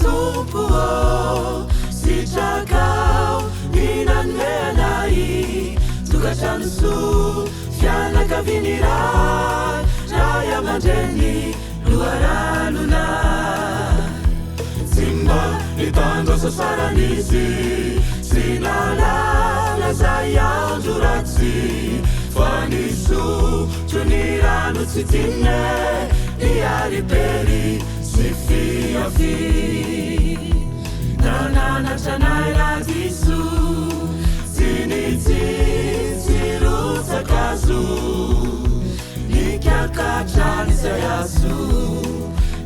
tompo sitraka minanmenai tokatranoso fianakavinira ray aman-dreny loharanona simba nitandro sasaranizy sy nalala zay andro ratsy fa nisotro ny rano tsy tine niaripery sy fiafi nananatranay radiso sy nitsitsy rotsakazo nikiakatrany zay azo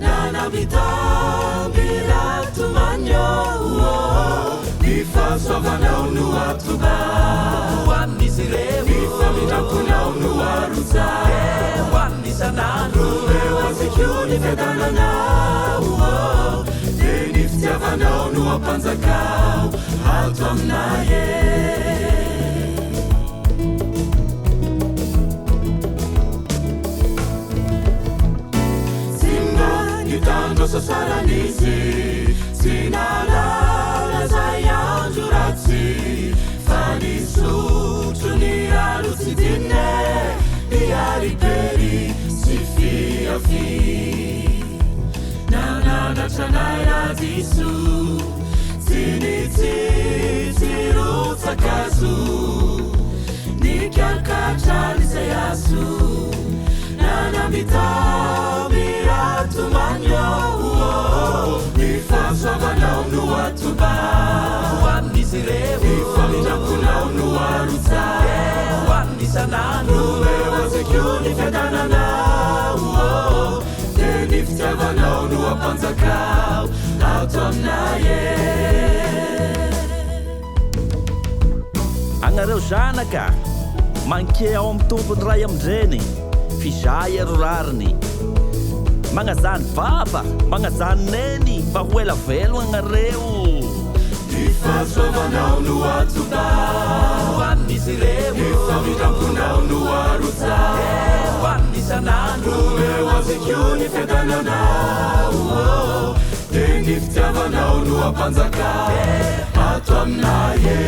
nanamitamby ratomanyo nifasoavanao no atoba hoan'izy ireo nifamitraponao no aroja hoanisanandro eo azikio ny fiadananao de ny fitiavanao no ampanjakao ato aminaye simba nitandro sasaranizy sy nalala zay andro ratsy fa nisotro ny rano tsy tine niaripery sy fiafi nananatranay radiso sy nitsitsy rotsakazo nikiakatrany zay azo nanamitamby ratomanyo nifasoavanao no atoba hoan'izy ireo nifamitraponao no aroja hoanisanandro eo azikio ny fiadananao de ny fitiavanao no ampanjakao ato aminaye agnareo zanaka manke ao amin'ny tompony ray aman-dreny fizay aro rariny magnazany baba magnazany neny mba ho ela velo agnareo nifasoavanao no atoba hoan'izy ireo nifamitraponao no aroja hoanisanandro eo azikio ny fiadananao de ny fitiavanao no ampanjakao ato aminaye